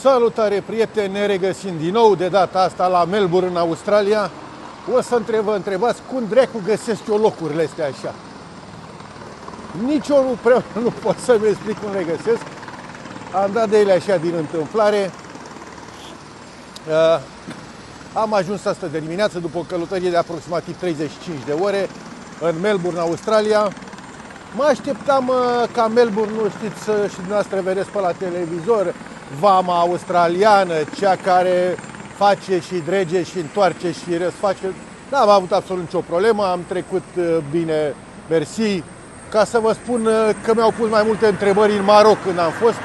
Salutare, prieteni, ne regăsim din nou, de data asta la Melbourne, în Australia. O să vă întrebați cum dracu găsesc eu locurile astea așa. Nici eu nu pot să-mi explic cum le găsesc. Am dat de ele așa din întâmplare. Am ajuns astăzi de dimineață, după o călătorie de aproximativ 35 de ore, în Melbourne, Australia. Mă așteptam ca Melbourne, nu știți, și dumneavoastră vedeți pe la televizor, vama australiană, cea care face și drege și întoarce și răsface. N-am avut absolut nicio problemă, am trecut bine, mersi. Ca să vă spun că mi-au pus mai multe întrebări în Maroc când am fost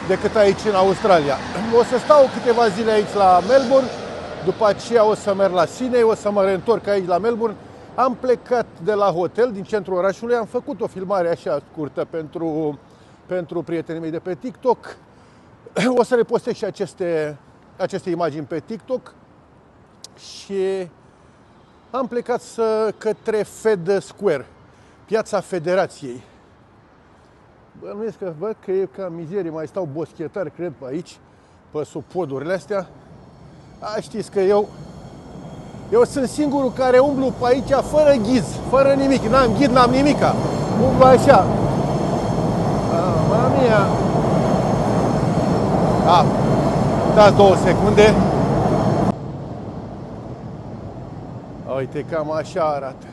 decât aici în Australia. O să stau câteva zile aici la Melbourne, după aceea o să merg la Sydney, o să mă reîntorc aici la Melbourne. Am plecat de la hotel din centrul orașului, am făcut o filmare așa scurtă pentru prietenii mei de pe TikTok. O să le postez și aceste imagini pe TikTok. Și am plecat către Fed Square, piața Federației. Bănuiesc că văd că e ca mizerie, mai stau boschetari, cred, pe aici, pe sub podurile astea. Știți că eu sunt singurul care umblu pe aici fără ghiz, fără nimic. N-am ghid, n-am nimica. Umblu așa. Mamma mia. Dați 2 secunde. Uite, cam așa arată.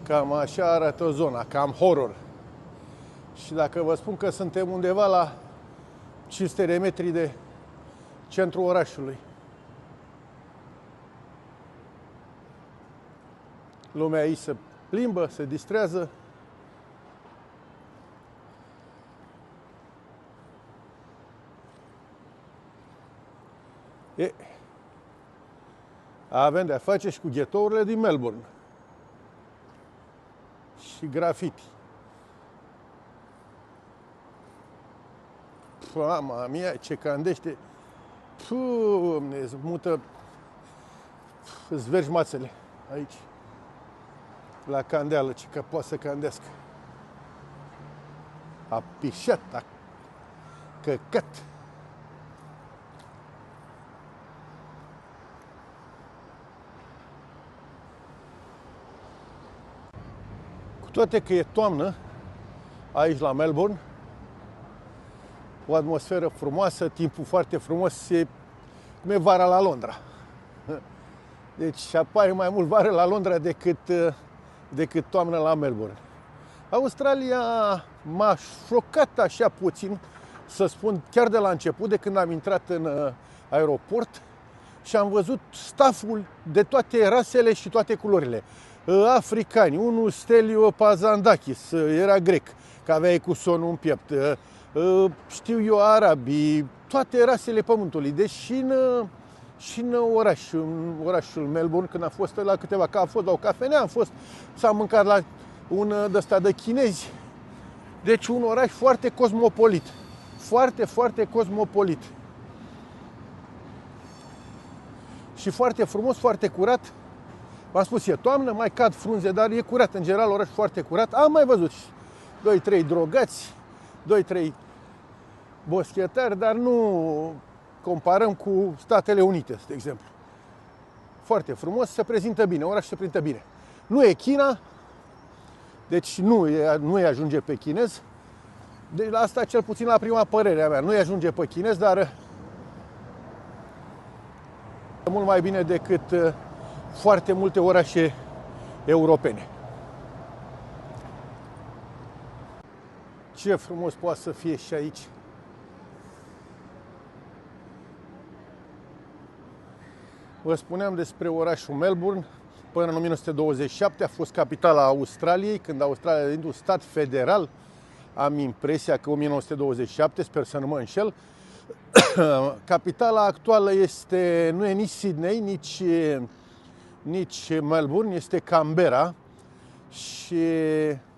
Cam așa arată zona, cam horror. Și dacă vă spun că suntem undeva la 500 de metri de centrul orașului. Lumea aici se plimbă, se distrează. Avem de-a face și cu ghetourile din Melbourne. Și graffiti. Mama mia, ce candește! Îți mută, îți vergi mațele aici. La candeală, ce că poate să candească. A pișat, a căcat. Cu toate că e toamnă, aici la Melbourne, o atmosferă frumoasă, timpul foarte frumos, cum e vara la Londra. Deci apare mai mult vară la Londra decât toamnă la Melbourne. Australia m-a șocat așa puțin, să spun, chiar de la început, de când am intrat în aeroport și am văzut stafful de toate rasele și toate culorile. Africani, unul Stelio Pazandakis, era grec, că avea ecusonul în piept, știu eu, arabii, toate rasele pământului. Deci și în orașul Melbourne, când am fost la câteva, că am fost la o cafenea, s-am mâncat la un de-ăsta de chinezi. Deci un oraș foarte cosmopolit. Foarte, foarte cosmopolit. Și foarte frumos, foarte curat. V-am spus, e toamnă, mai cad frunze, dar e curat. În general, oraș foarte curat. Am mai văzut 2-3 drogați, 2-3 boschetari, dar nu comparăm cu Statele Unite, de exemplu. Foarte frumos, se prezintă bine, orașul se prezintă bine. Nu e China, deci nu îi ajunge pe chinez. Deci la asta, cel puțin la prima părere a mea, nu îi ajunge pe chinez, dar mult mai bine decât foarte multe orașe europene. Ce frumos poate să fie și aici. Vă spuneam despre orașul Melbourne. Până în 1927 a fost capitala Australiei, când Australia a devenit un stat federal. Am impresia că 1927, sper să nu mă înșel. Capitala actuală nu e nici Sydney, nici Melbourne, este Canberra. Și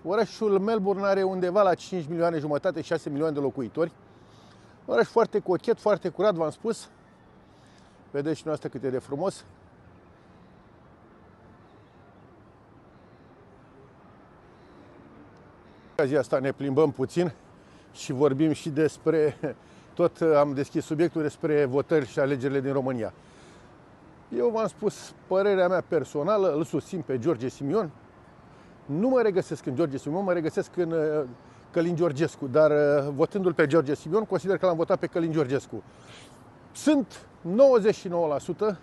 orașul Melbourne are undeva la 5 milioane jumătate, 6 milioane de locuitori. Un oraș foarte cochet, foarte curat, v-am spus. Vedeți și noastră cât e de frumos. ocazia asta ne plimbăm puțin și vorbim și despre, tot am deschis subiectul despre votări și alegerile din România. Eu v-am spus părerea mea personală, îl susțin pe George Simion. Nu mă regăsesc în George Simion, mă regăsesc în Călin Georgescu, dar votându-l pe George Simion, consider că l-am votat pe Călin Georgescu. Sunt 99%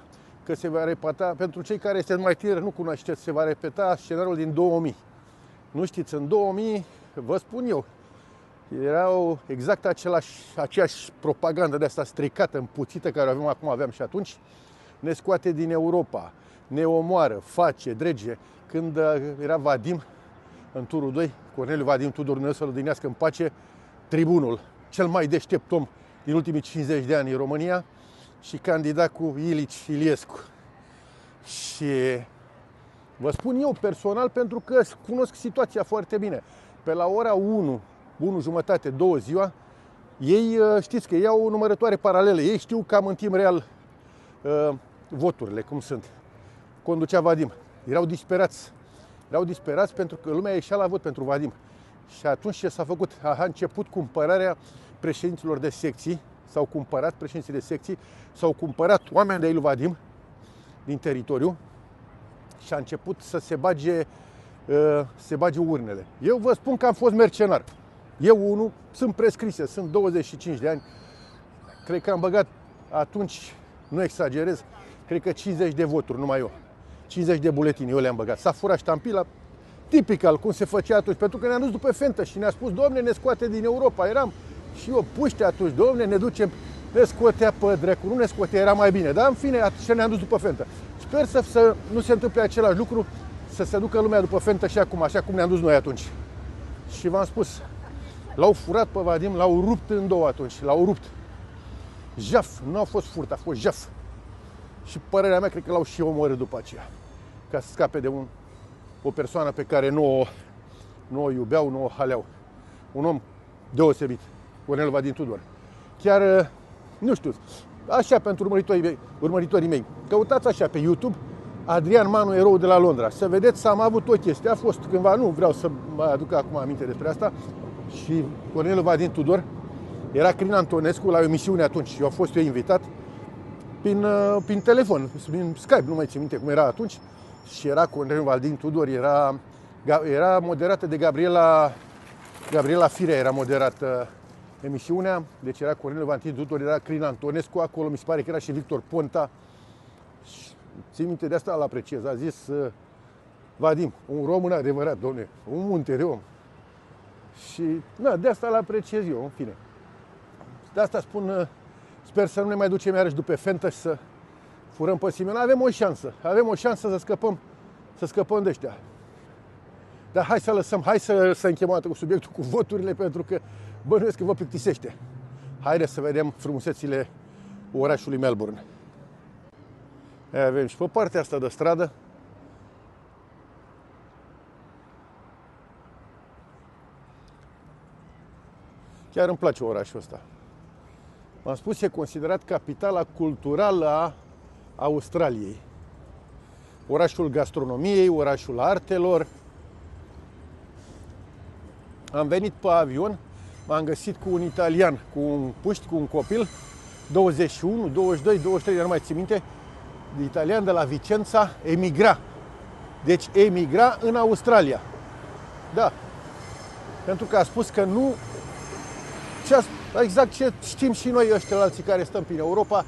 că se va repeta, pentru cei care este mai tineri, nu cunoașteți, se va repeta scenariul din 2000. Nu știți, în 2000, vă spun eu, erau exact aceeași propagandă de asta stricată, împuțită, care aveam și atunci. Ne scoate din Europa, ne omoară, face, drege. Când era Vadim, în turul 2, Corneliu Vadim Tudor, Dumnezeu să-l odihnească în pace, tribunul, cel mai deștept om din ultimii 50 de ani în România, și candidat cu Ilici Iliescu. Și vă spun eu personal, pentru că cunosc situația foarte bine. Pe la ora 1 jumătate, 2 ziua, ei știți că iau o numărătoare paralelă. Ei știu cam în timp real voturile, cum sunt. Conducea Vadim. Erau disperați. Erau disperați pentru că lumea ieșea la vot pentru Vadim. Și atunci ce s-a făcut? A început cumpărarea președinților de secții. S-au cumpărat președinții de secții, s-au cumpărat oameni de lui Vadim din teritoriu și a început să se bage urnele. Eu vă spun că am fost mercenar. Eu sunt prescrise, sunt 25 de ani. Cred că am băgat atunci, nu exagerez, cred că 50 de voturi, numai eu. 50 de buletini, eu le-am băgat. S-a furat ștampila, tipical, cum se făcea atunci, pentru că ne-am dus după fentă și ne-a spus, Doamne, ne scoate din Europa. Eram și eu puște atunci, Doamne, ne ducem, ne scotea pe dracu, nu ne scotea, era mai bine. Dar în fine, atunci ne-am dus după fentă. Sper să nu se întâmple același lucru, să se ducă lumea după fentă și acum, așa cum ne-am dus noi atunci. Și v-am spus, l-au furat pe Vadim, l-au rupt în două atunci, l-au rupt. Jaf, nu a fost furt, a fost jaf. Și părerea mea, cred că l-au și omorât după aceea, ca să scape de o persoană pe care nu o iubeau, nu o haleau. Un om deosebit, Corneliu Vadim Tudor. Chiar, nu știu, așa pentru urmăritorii mei, căutați așa pe YouTube, Adrian Manu, erou de la Londra. Să vedeți, am avut o chestie, a fost cândva, nu vreau să mă aduc acum aminte despre asta, și Corneliu Vadim Tudor era Crin Antonescu la o emisiune atunci. Eu am fost invitat prin telefon, prin Skype, nu mai țin minte cum era atunci, și era Corneliu Vadim Tudor, era moderată de Gabriela Firea, era moderată emisiunea, deci era Corneliu Vadim Tudor, era Crin Antonescu, acolo mi se pare că era și Victor Ponta. Țin minte, de asta îl apreciez. A zis Vadim, un român adevărat, domne, un munte de om. Și de asta îl apreciez eu, în fine. De asta spun, sper să nu ne mai ducem iarăși după fentă și să furăm pe Simion. Avem o șansă să scăpăm de ăștia. Dar hai să lăsăm, hai să încheiem o dată cu subiectul cu voturile, pentru că bănuiesc că vă plictisește. Haideți să vedem frumusețile orașului Melbourne. Avem și pe partea asta de stradă chiar îmi place orașul ăsta. V-am spus, e considerat capitala culturală a Australiei. Orașul gastronomiei, orașul artelor. Am venit pe avion, m-am găsit cu un italian, cu un puști, cu un copil, 21, 22, 23, nu mai țin minte, italian de la Vicența, emigra. Deci emigra în Australia. Da. Pentru că a spus că nu... Exact ce știm și noi ăștia alții care stăm prin Europa,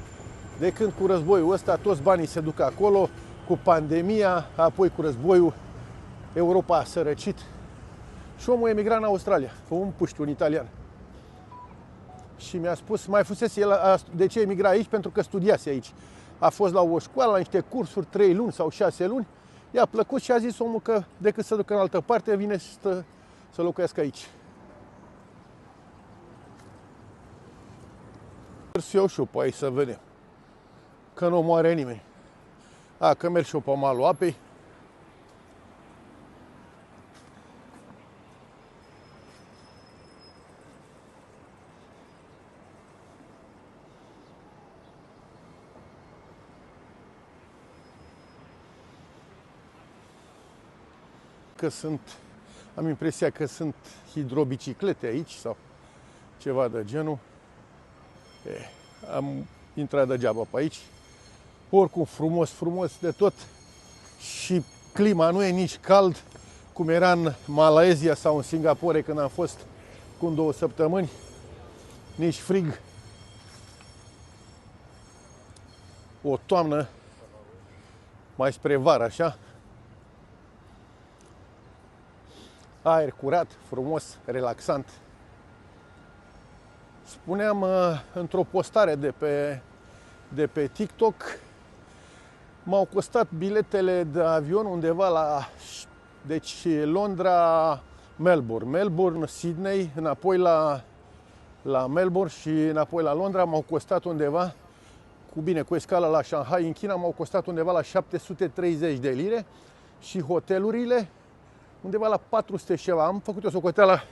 de când cu războiul ăsta, toți banii se duc acolo, cu pandemia, apoi cu războiul, Europa a sărăcit. Și omul emigra în Australia, un puști, un italian. Și mi-a spus, mai fusese el, de ce emigra aici? Pentru că studiase aici. A fost la o școală, la niște cursuri, 3 luni sau 6 luni. I-a plăcut și a zis omul că decât să ducă în altă parte, vine să locuiască aici. Să iau și eu pe aici să vedem. Că nu moare nimeni. Că merg și eu pe malul apei. Că sunt Am impresia că sunt hidrobiciclete aici sau ceva de genul. Am intrat degeaba pe aici. Oricum frumos, frumos de tot. Și clima nu e nici cald, cum era în Malaezia sau în Singapore când am fost cu 2 săptămâni. Nici frig. O toamnă mai spre vară, așa. Aer curat, frumos, relaxant. Spuneam într-o postare de pe TikTok, m-au costat biletele de avion undeva la, deci Londra, Melbourne, Melbourne, Sydney, înapoi la Melbourne și înapoi la Londra, m-au costat undeva, cu escala la Shanghai, în China, m-au costat undeva la 730 de lire și hotelurile undeva la 400 și ceva. Am făcut o socoteală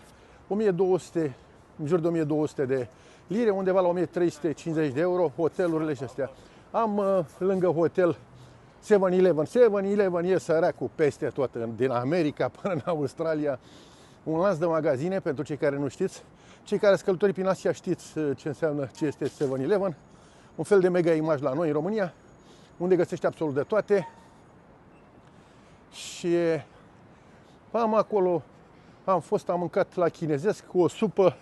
1200, în jur de 1200 de lire, undeva la 1350 de euro, hotelurile și astea. Am lângă hotel 7-Eleven. 7-Eleven e săracul peste tot, din America până în Australia. Un lanț de magazine, pentru cei care nu știți. Cei care sunt călători prin Asia știți ce înseamnă, ce este 7-Eleven. Un fel de mega image la noi în România, unde găsești absolut de toate. Și am acolo, am mâncat la chinezesc, o supă.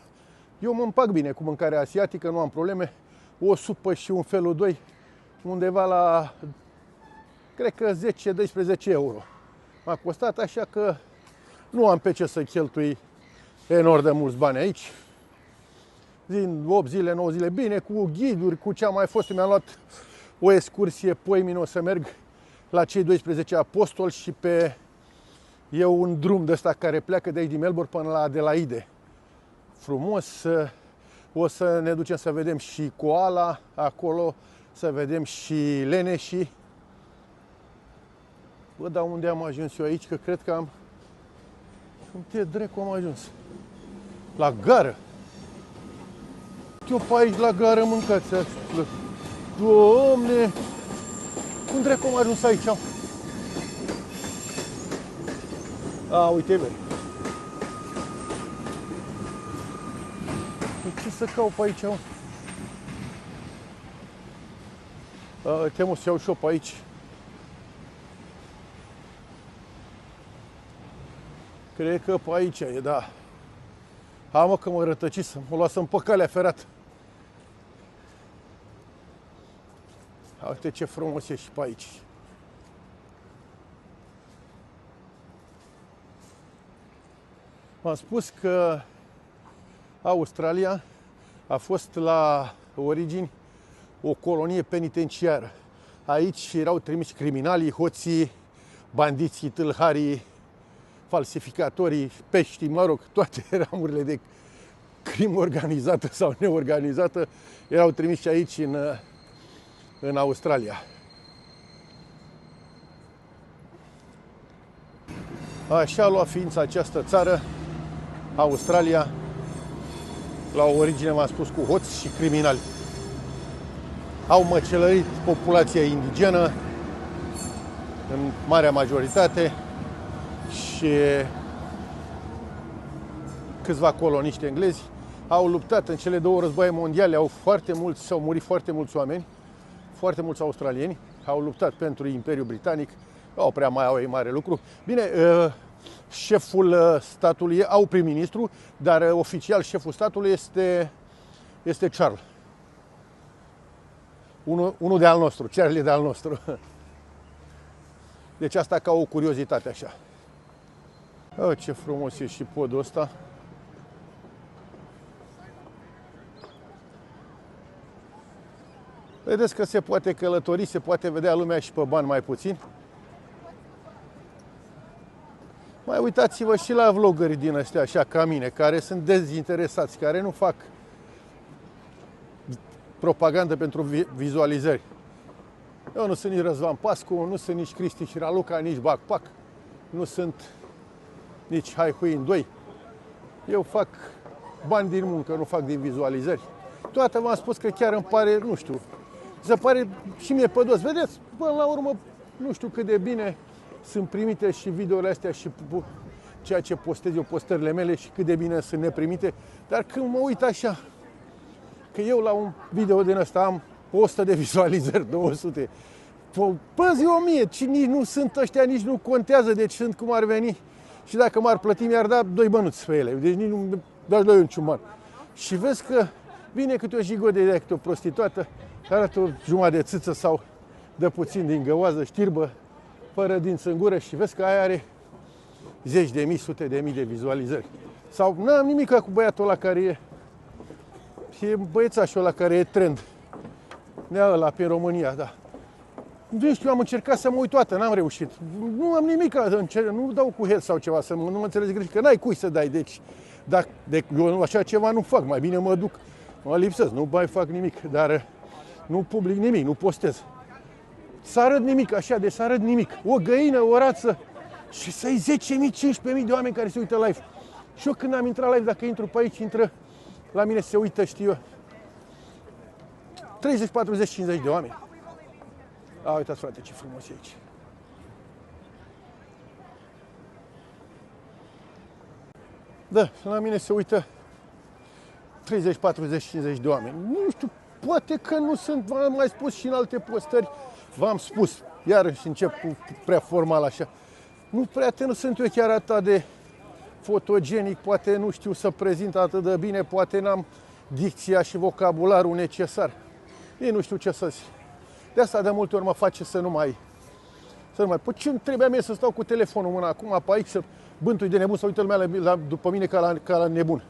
Eu mă împac bine cu mâncarea asiatică, nu am probleme. O supă și un felul 2, undeva la, cred că 10-12 euro. M-a costat, așa că nu am pe ce să cheltui enorm de mulți bani aici. Din 8 zile, 9 zile, bine, cu ghiduri, cu ce am mai fost. Mi-am luat o excursie, poimine o să merg la cei 12 apostoli și e un drum de ăsta care pleacă de aici din Melbourne până la Adelaide. Frumos, o să ne ducem să vedem și koala acolo, să vedem și leneșii. Bă, dar unde am ajuns eu aici? Că cred că am... Unde dracu am ajuns? La gară. Eu pe aici la gară mâncați. Doamne! Cum dracu am ajuns aici? A, uite, bine. Ce să caut pe aici? Te-am să iau și-o pe aici. Cred că pe aici e, da. Ha, mă, că mă rătăci să mă luasem pe calea ferată. Uite ce frumos e și pe aici. V-am spus că Australia a fost la origini o colonie penitenciară. Aici erau trimiși criminalii, hoții, bandiții, tâlharii, falsificatorii, peștii, mă rog, toate ramurile de crimă organizată sau neorganizată erau trimiși aici în Australia. Așa a luat ființa această țară, Australia, la origine, v-am spus, cu hoți și criminali. Au măcelărit populația indigenă în marea majoritate și câțiva coloniști englezi au luptat în cele 2 războaie mondiale, s-au murit foarte mulți oameni, foarte mulți australieni, au luptat pentru Imperiul Britanic, au prea mai au ei mare lucru. Bine, șeful statului, au prim-ministru, dar oficial șeful statului este Charles. Unul de al nostru, Charlie de al nostru. Deci asta ca o curiozitate așa. Ce frumos e și podul ăsta. Vedeți că se poate călători, se poate vedea lumea și pe bani mai puțin. Mai uitați-vă și la vloggeri din ăștia așa ca mine, care sunt dezinteresați, care nu fac propagandă pentru vizualizări. Eu nu sunt nici Răzvan Pascu, nu sunt nici Cristi și Raluca, nici Backpack, nu sunt nici Hai Huin 2. Eu fac bani din muncă, nu fac din vizualizări. Toată v-am spus că chiar îmi pare, nu știu, se pare și mie pădos. Vedeți, până la urmă, nu știu cât de bine sunt primite și videourile astea și ceea ce postez eu, postările mele și cât de bine sunt neprimite. Dar când mă uit așa, că eu la un video din ăsta am 100 de vizualizări, 200, pe zi 1000, și nici nu sunt ăștia, nici nu contează, deci sunt cum ar veni. Și dacă m-ar plăti, mi-ar da 2 bănuți pe ele, deci nici nu dați 2 un ciuman. Și vezi că vine câte o jigodă de câte o prostituată, arată o jumătate de țâță sau dă puțin din găoază, știrbă, fără dinți în gură și vezi că aia are zeci de mii, sute de mii de vizualizări. Sau n-am nimic cu băiatul ăla care e băiețașul ăla care e trend. Nea ăla pe România, da. Nu știu, am încercat să mă uit toată, n-am reușit. Nu am nimic, nu dau cu hel sau ceva, să nu mă înțelegi greșit, că n-ai cui să dai, deci eu așa ceva nu fac, mai bine mă duc, mă lipsesc, nu mai fac nimic, dar nu public nimic, nu postez. Să arăt nimic, așa, de să arăt nimic. O găină, o rață și să-i 10.000, 15.000 de oameni care se uită live. Și eu când am intrat live, dacă intru pe aici, intră la mine, se uită, știu eu, 30, 40, 50 de oameni. A, uitați, frate, ce frumos e aici. Da, la mine se uită 30, 40, 50 de oameni. Nu știu, poate că nu sunt, v-am mai spus și în alte postări, v-am spus, iarăși încep cu prea formal așa. Nu prea nu sunt eu chiar atât de fotogenic, poate nu știu să prezint atât de bine, poate n-am dicția și vocabularul necesar. Ei nu știu ce să zic. De asta de multe ori mă face să nu mai... Păi ce trebuia mie să stau cu telefonul în mână acum pe aici, să bântui de nebun, să uită lumea după mine ca la nebun.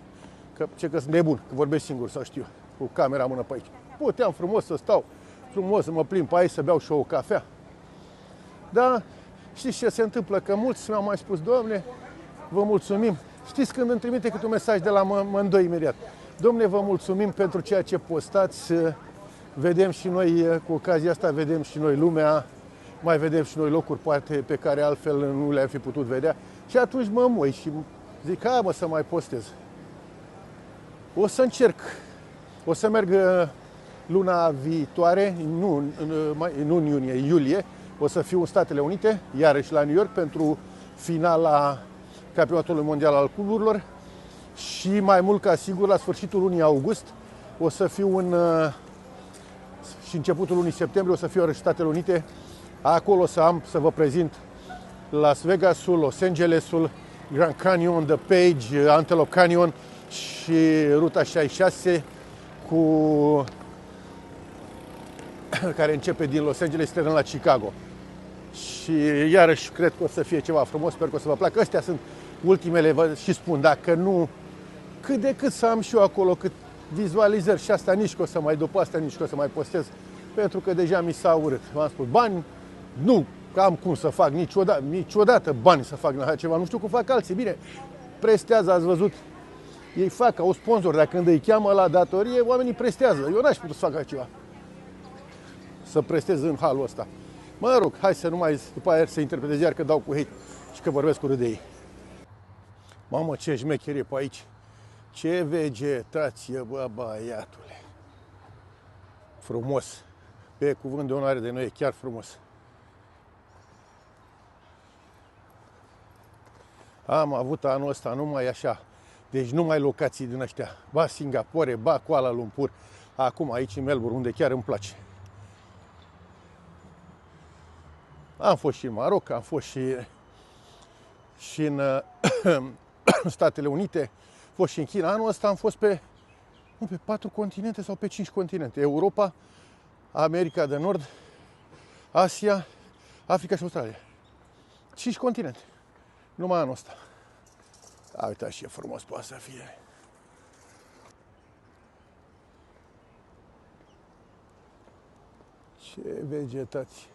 Că sunt nebun, că vorbesc singur, să știu, cu camera în mână pe aici. Puteam frumos să stau, frumos să mă plimb pe aici, să beau și o cafea. Da, știți ce se întâmplă? Că mulți mi-au mai spus, Doamne, vă mulțumim. Știți când îmi trimite câte un mesaj de la Mândoi imediat? Domne, vă mulțumim pentru ceea ce postați. Vedem și noi, cu ocazia asta, vedem și noi lumea, mai vedem și noi locuri poate pe care altfel nu le-am fi putut vedea. Și atunci mă moi și zic, hai mă să mai postez. O să încerc, o să merg luna viitoare, nu în iunie, iulie, o să fiu în Statele Unite, iarăși la New York, pentru finala Campionatului Mondial al Cluburilor și mai mult ca sigur, la sfârșitul lunii august, o să fiu și începutul lunii septembrie, o să fiu în Statele Unite. Acolo să vă prezint Las Vegasul, Los Angelesul, Grand Canyon, The Page, Antelope Canyon și Ruta 66 care începe din Los Angeles, termină la Chicago. Și iarăși cred că o să fie ceva frumos, sper că o să vă placă. Astea sunt ultimele, vă și spun, dacă nu, cât de cât să am și eu acolo cât vizualizări și asta nici că o să mai, după asta nici că o să mai postez, pentru că deja mi s-a urât. V-am spus, bani, nu am cum să fac niciodată bani să fac așa ceva, nu știu cum fac alții. Bine, prestează, ați văzut, ei fac, au sponsor, dacă când îi cheamă la datorie, oamenii prestează. Eu n-aș putea să fac așa ceva, să prestez în halul ăsta. Mă rog, hai să nu mai, după aia să interpretez iar că dau cu hate și că vorbesc urât de ei. Mamă, ce șmecherie pe aici. Ce vegetație, bă, băiatule. Frumos. Pe cuvânt de onoare de noi, e chiar frumos. Am avut anul ăsta numai așa. Deci numai locații din ăștia. Ba Singapore, ba Kuala Lumpur. Acum aici în Melbourne, unde chiar îmi place. Am fost și în Maroc, am fost și în Statele Unite, am fost și în China. Anul ăsta am fost pe 4 continente sau pe 5 continente. Europa, America de Nord, Asia, Africa și Australia. 5 continente. Numai anul ăsta. A, uitați ce frumos poate să fie. Ce vegetație.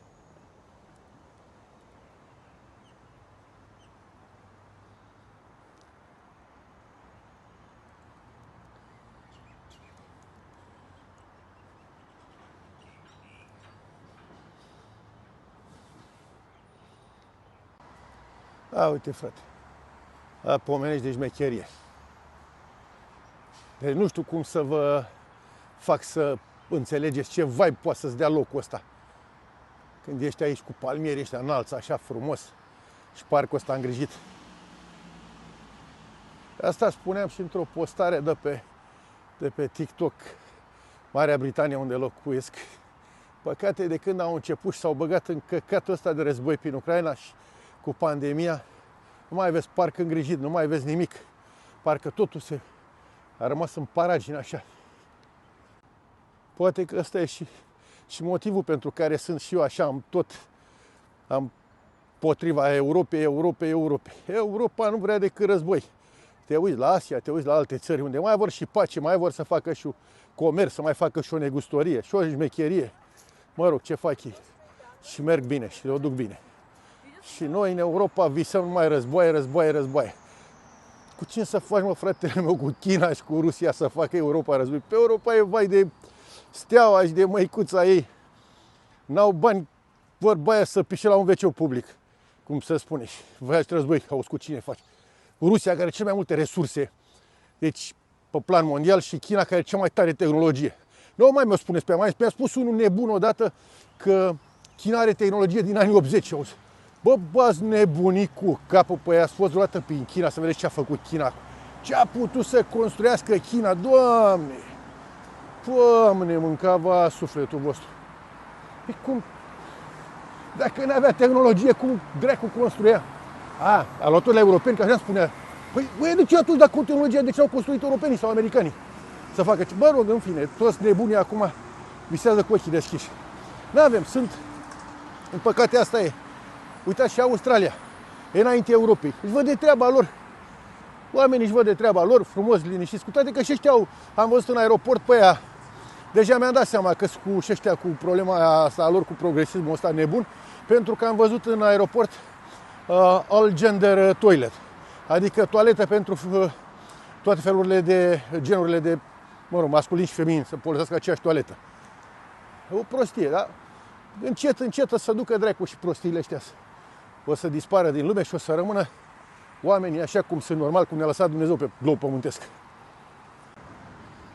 A, uite, frate, pomenești de șmecherie. Deci nu știu cum să vă fac să înțelegeți ce vibe poate să-ți dea locul ăsta. Când ești aici cu palmierii ăștia înalți, așa frumos, și parcul ăsta îngrijit. Asta spuneam și într-o postare de pe TikTok, Marea Britanie, unde locuiesc. Păcate, de când au început și s-au băgat în căcatul ăsta de război prin Ucraina și cu pandemia, nu mai vezi parc îngrijit, nu mai vezi nimic. Parcă totul a rămas în paragine așa. Poate că ăsta e și motivul pentru care sunt și eu așa, am potriva Europei. Europa nu vrea decât război. Te uiți la Asia, te uiți la alte țări unde mai vor și pace, mai vor să facă și comerț, să mai facă și o negustorie, și o șmecherie. Mă rog, ce fac ei? Și merg bine și le duc bine. Și noi în Europa visăm numai războaie. Cu cine să faci, mă, fratele meu, cu China și cu Rusia să facă Europa război? Pe Europa e vai de Steaua și de măicuța ei. N-au bani, vorba aia, să pișe la un WC public, cum se spune. Și voi război, auzi, cu cine faci? Cu Rusia, care are cele mai multe resurse, deci pe plan mondial, și China, care are cea mai tare tehnologie. Nu mai mi-o spuneți pe mai, mi-a spus unul nebun odată că China are tehnologie din anii 80, auzi. Bă, ați nebunit cu capul pe ea, ați fost vreodată prin China să vedeți ce a făcut China. Ce a putut să construiască China, Doamne! Doamne, mâncava sufletul vostru. Păi cum? Dacă n-avea tehnologie, cum dracu construia? Alături la europeni, că așa spunea. Păi, de ce atunci, dacă cu tehnologia, de ce au construit europenii sau americanii? Să facă ce? Mă rog, în fine, toți nebunii acum visează cu ochii deschiși. N-avem, în păcate asta e. Uitați și Australia, e înainte Europei. Își văd de treaba lor. Oamenii își văd de treaba lor, frumos, liniștiți. Cu toate că și ăștia am văzut în aeroport pe aia. Deja mi-am dat seama că sunt cu ăștia cu problema asta a lor, cu progresismul ăsta nebun, pentru că am văzut în aeroport all gender toilet. Adică toaletă pentru toate felurile de genurile de, mă rog, masculin și feminin, să folosească aceeași toaletă. E o prostie, da? Încet să ducă dracu și prostiile astea. O să dispară din lume și o să rămână oamenii așa cum sunt, normal, cum ne-a lăsat Dumnezeu pe glob pământesc.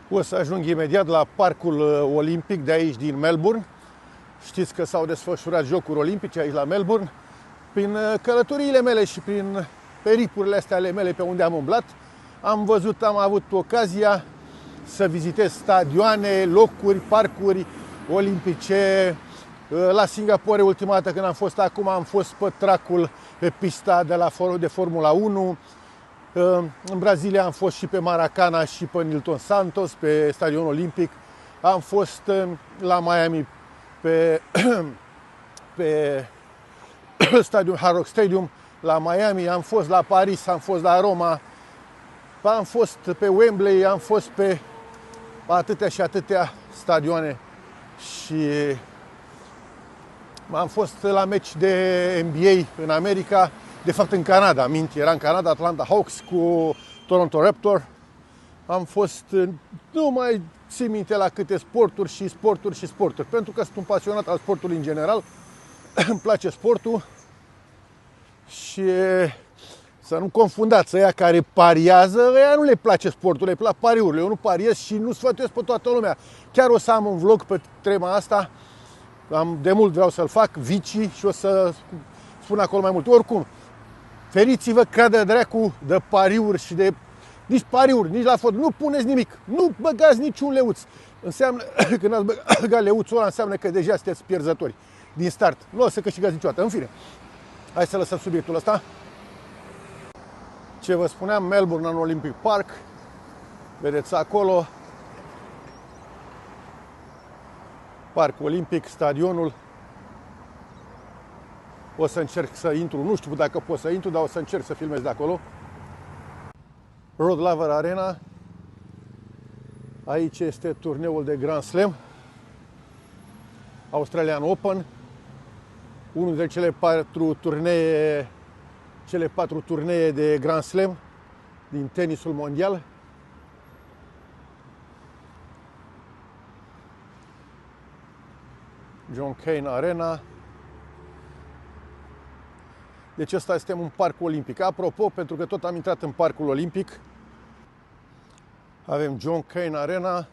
O să ajung imediat la parcul olimpic de aici din Melbourne. Știți că s-au desfășurat jocuri olimpice aici la Melbourne. Prin călătoriile mele și prin peripurile astea ale mele pe unde am umblat, am avut ocazia să vizitez stadioane, locuri, parcuri olimpice. La Singapore, ultima dată când am fost acum, am fost pe tracul, pe pista de Formula 1. În Brazilia am fost și pe Maracana și pe Nilton Santos, pe stadionul olimpic. Am fost la Miami pe stadion Hard Rock Stadium, la Miami, am fost la Paris, am fost la Roma, am fost pe Wembley, am fost pe atâtea și atâtea stadioane și am fost la meci de NBA în America, de fapt în Canada, era în Canada, Atlanta Hawks cu Toronto Raptors. Am fost, nu mai țin minte la câte sporturi, pentru că sunt un pasionat al sportului în general, îmi place sportul și să nu confundați, ăia care pariază, ăia nu le place sportul, le plac pariurile. Eu nu pariez și nu sfătuiesc pe toată lumea. Chiar o să am un vlog pe tema asta, de mult vreau să-l fac, vicii, și o să spun acolo mai mult. Oricum, feriți-vă, creadă dracu, de pariuri și de... Nici pariuri, nici la fotbal, nu puneți nimic, nu băgați niciun leuț. Înseamnă, când ați băgat leuțul ăla, înseamnă că deja sunteți pierzători din start. Nu o să câștigați niciodată. În fine, hai să lăsăm subiectul ăsta. Ce vă spuneam, Melbourne în Olympic Park, vedeți acolo, Parcul Olimpic, stadionul. O să încerc să intru, nu știu dacă pot să intru, dar o să încerc să filmez de acolo. Rod Laver Arena. Aici este turneul de Grand Slam, Australian Open, unul dintre cele patru turnee de Grand Slam din tenisul mondial. John Cain Arena. Deci ăsta este un parc olimpic. Apropo, pentru că tot am intrat în parcul olimpic, avem John Cain Arena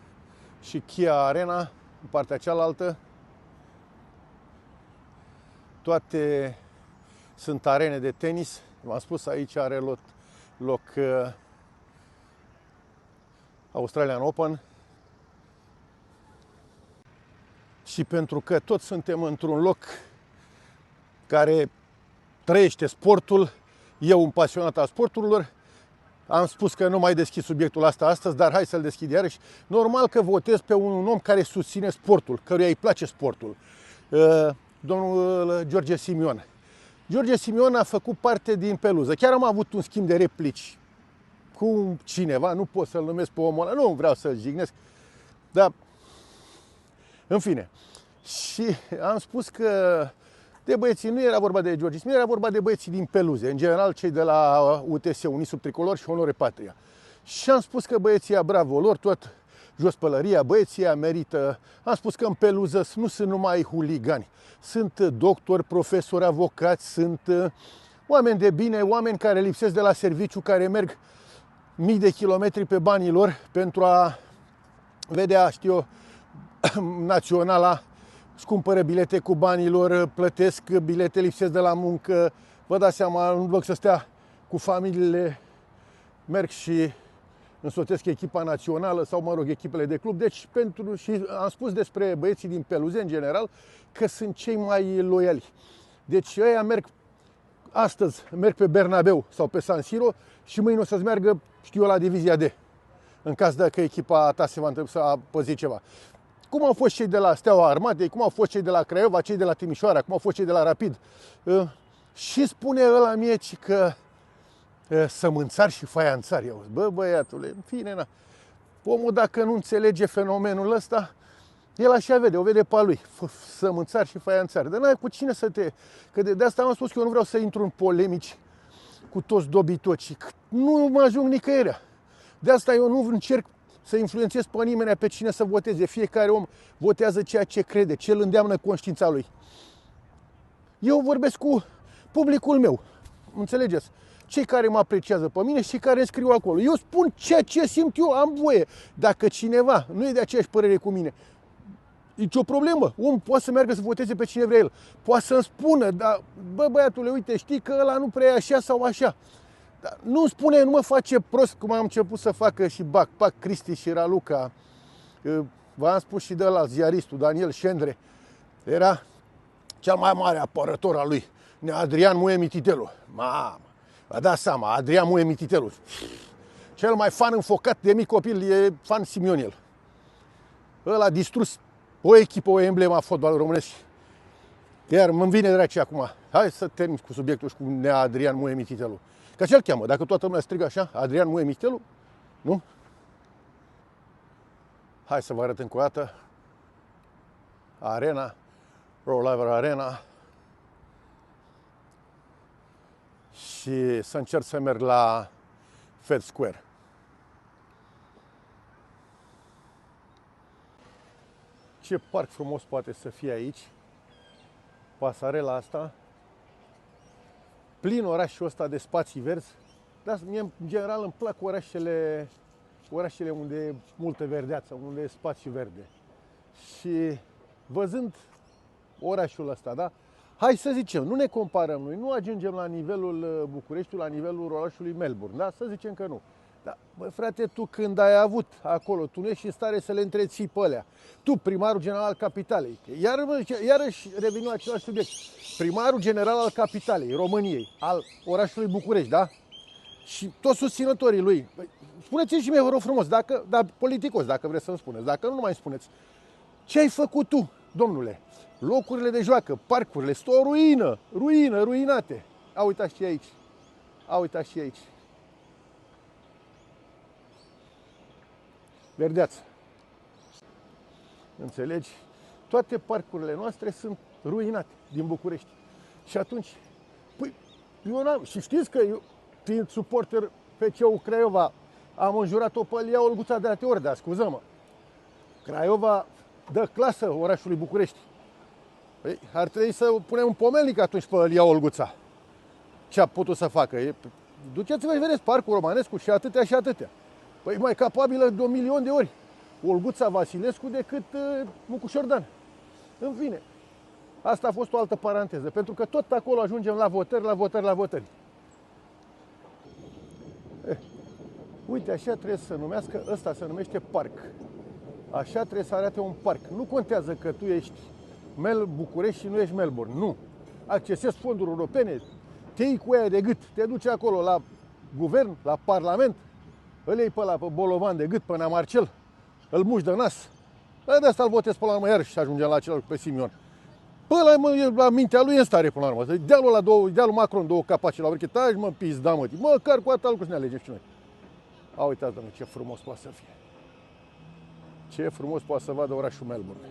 și Kia Arena în partea cealaltă. Toate sunt arene de tenis. V-am spus, aici are loc Australian Open. Și pentru că toți suntem într-un loc care trăiește sportul, eu un pasionat al sporturilor, am spus că nu mai deschid subiectul ăsta astăzi, dar hai să-l deschid iarăși. Normal că votez pe un om care susține sportul, căruia îi place sportul. Domnul George Simion. George Simion a făcut parte din peluză. Chiar am avut un schimb de replici cu cineva, nu pot să-l numesc pe omul ăla, nu vreau să-l jignesc, dar în fine. Și am spus că de băieții nu era vorba de George Simion, era vorba de băieții din peluze, în general cei de la UTS, Unii Sub Tricolor și Onore Patria. Și am spus că băieții bravo lor, tot jos pălăria, băieții merită. Am spus că în peluză nu sunt numai huligani, sunt doctori, profesori, avocați, sunt oameni de bine, oameni care lipsesc de la serviciu, care merg mii de kilometri pe banii lor pentru a vedea, știu eu, naționala, își cumpără bilete cu banii lor, plătesc bilete, lipsesc de la muncă. Vă dați seama, în loc să stea cu familiile, merg și însoțesc echipa națională sau, mă rog, echipele de club. Deci, și am spus despre băieții din peluze, în general, că sunt cei mai loiali. Deci, ăia astăzi merg pe Bernabeu sau pe San Siro și mâine o să-ți meargă, știu eu, la Divizia D, în caz că echipa ta se va întâmpla să păzi ceva. Cum au fost cei de la Steaua Armatei, cum au fost cei de la Craiova, cei de la Timișoara, cum au fost cei de la Rapid. Și spune ăla mie că sămânțari și faianțari. Bă, băiatule, în fine, na. Omul, dacă nu înțelege fenomenul ăsta, el așa vede, o vede pe a lui. Sămânțari și faianțari. Dar n-ai cu cine să te... Că de asta am spus că eu nu vreau să intru în polemici cu toți dobitocii. Nu mă ajung nicăierea. De asta eu nu încerc să influențez pe nimeni, pe cine să voteze. Fiecare om votează ceea ce crede, ce îl îndeamnă conștiința lui. Eu vorbesc cu publicul meu, înțelegeți? Cei care mă apreciază pe mine și cei care scriu acolo. Eu spun ceea ce simt eu, am voie. Dacă cineva nu e de aceeași părere cu mine, nici o problemă. Omul poate să meargă să voteze pe cine vrea el. Poate să-mi spună, dar, bă, băiatule, uite, știi că ăla nu prea e așa sau așa. Dar nu spune, nu mă face prost, cum am început să facă și Pac Cristi și Raluca. V-am spus și de ăla, ziaristul Daniel Șendre. Era cel mai mare apărător al lui, Adrian Muie Mititelu. Mamă, vă dați seama, Adrian Muie Mititelu. Cel mai fan înfocat de mic copil e fan Simionel. Ăla a distrus o echipă, o emblemă a fotbalului românesc. Iar îmi vine draci acum. Hai să termin cu subiectul și cu Adrian Muie Mititelu. Că ce-l cheamă? Dacă toată lumea strigă așa, Adrian Muie Mititelu, nu? Hai să vă arăt încă o dată. Arena, Rollaver Arena. Și să încerc să merg la Fed Square. Ce parc frumos poate să fie aici. Pasarela asta. Plin orașul ăsta de spații verzi. Dar mie, în general, îmi plac orașele unde e multă verdeață, unde e spațiu verde. Și văzând orașul ăsta, da? Hai să zicem, nu ne comparăm noi, nu ajungem la nivelul Bucureștiului, la nivelul orașului Melbourne, da? Să zicem că nu. Dar, bă, frate, tu când ai avut acolo, tu nu ești în stare să le întreții pe alea. Tu, primarul general al capitalei, iarăși revenim la același subiect, primarul general al capitalei, României, al orașului București, da? Și toți susținătorii lui. Spuneți-mi și mie, vă rog frumos, dar politicos, dacă vreți să-mi spuneți, dacă nu mai spuneți. Ce ai făcut tu, domnule? Locurile de joacă, parcurile, sunt o ruină, ruinate. A, uitați și aici. A, uitați și aici. Verdeață. Înțelegi? Toate parcurile noastre sunt ruinate din București. Și atunci, păi, eu n-am, și știți că eu, fiind suporter FC-ul Craiova, am înjurat-o pe Lia Olguța de atâtea ori, dar scuză-mă. Craiova dă clasă orașului București. Păi, ar trebui să punem un pomelnic atunci pe Lia Olguța. Ce a putut să facă? Duceți-vă și vedeți parcul Romanescu și atâtea și atâtea. Păi mai capabilă de 1.000.000 de ori Olguța Vasilescu decât Mucu Șordan. În fine, asta a fost o altă paranteză, pentru că tot acolo ajungem la votări. Uite, așa trebuie să numească, ăsta se numește parc. Așa trebuie să arate un parc. Nu contează că tu ești București și nu ești Melbourne. Nu. Accesezi fonduri europene, te iei cu aia de gât, te duci acolo la guvern, la parlament, îl iei pe ăla pe bolovan de gât, pe Neamarcel, îl muși de nas. De asta îl votez până la urmă iarăși și ajungem la același pe Simion. Până la mintea lui e în stare până la urmă. Dealul Macron, două capace la ureche, taci mă pizda mă, măcar cu atâta lucru să ne alegem și noi. A, uitați, doamne, ce frumos poate să fie. Ce frumos poate să vadă orașul Melbourne.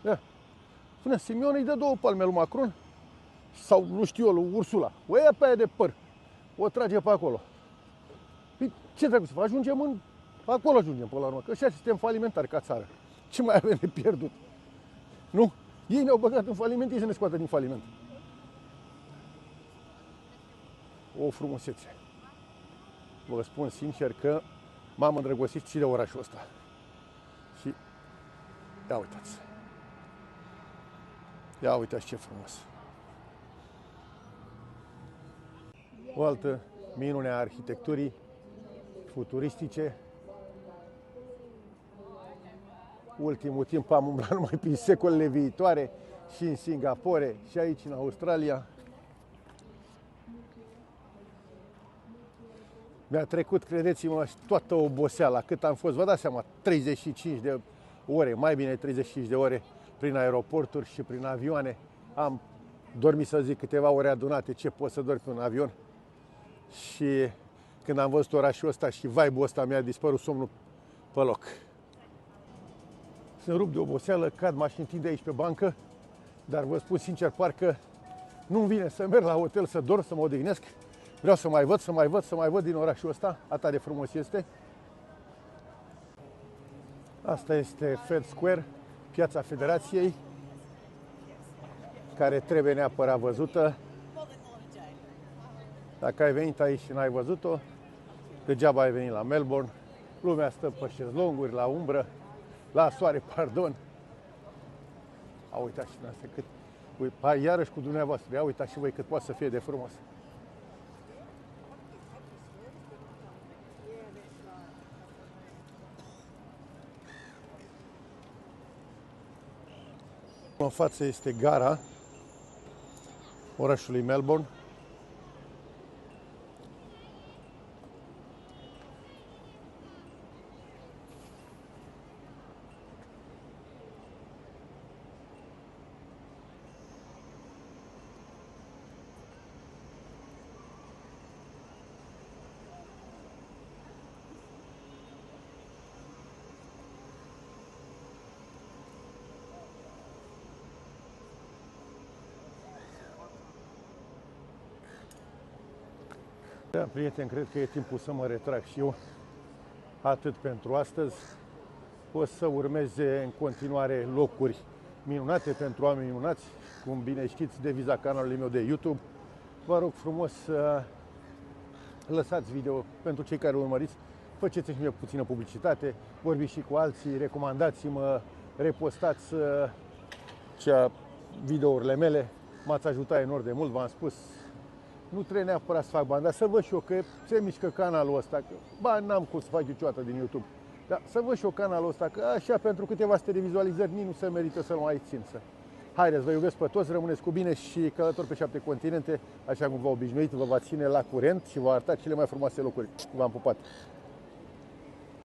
Ia. Spune, Simion îi dă două palme lui Macron sau, nu știu eu, lui Ursula. O ia pe aia de păr, o trage pe acolo. Păi, ce trebuie să fac? Acolo ajungem până la urmă, că așa suntem falimentari ca țară. Ce mai avem de pierdut? Nu? Ei ne-au băgat în faliment, ei să ne scoată din faliment. O frumusețe. Vă spun sincer că m-am îndrăgostit și de orașul ăsta. Și ia uitați. Ia uitați ce frumos. O altă minune a arhitecturii futuristice. Ultimul timp am umblat numai prin secolele viitoare și în Singapore și aici în Australia. Mi-a trecut, credeți-mă, toată oboseala, cât am fost, vă dați seama, 35 de ore, mai bine 35 de ore prin aeroporturi și prin avioane. Am dormit, să zic, câteva ore adunate, ce pot să dormi pe un avion. Și când am văzut orașul ăsta și vibe-ul ăsta, mi-a dispărut somnul pe loc. Sunt rupt de oboseală, cad, m-aș întinde aici pe bancă, dar vă spun sincer, parcă nu-mi vine să merg la hotel, să dorm, să mă odihnesc. Vreau să mai văd din orașul ăsta, atât de frumos este. Asta este Fed Square, piața Federației, care trebuie neapărat văzută. Dacă ai venit aici și n-ai văzut-o, degeaba ai venit la Melbourne. Lumea stă pe șezlonguri, la umbră, la soare, pardon. A, uitați și noastră cât... Hai, iarăși cu dumneavoastră, ia uitați și voi cât poate să fie de frumos. În față este gara orașului Melbourne. Da, prieteni, cred că e timpul să mă retrag și eu. Atât pentru astăzi. O să urmeze în continuare locuri minunate pentru oameni minunați. Cum bine știți, deviza canalului meu de YouTube. Vă rog frumos să lăsați video pentru cei care urmăriți. Faceți-mi mie puțină publicitate, vorbiți și cu alții, recomandați-mă, repostați videourile mele. M-ați ajutat enorm de mult, v-am spus. Nu trebuie neapărat să fac bani, dar să văd și eu că se mișcă canalul ăsta, că bani n-am cum să fac niciodată din YouTube. Dar să văd și eu canalul ăsta, că așa pentru câteva sute de vizualizări nici nu se merită să-l mai țin. Haideți, vă iubesc pe toți, rămâneți cu bine și călători pe 7 continente, așa cum v-a obișnuit, vă va ține la curent și vă arăta cele mai frumoase locuri. V-am pupat!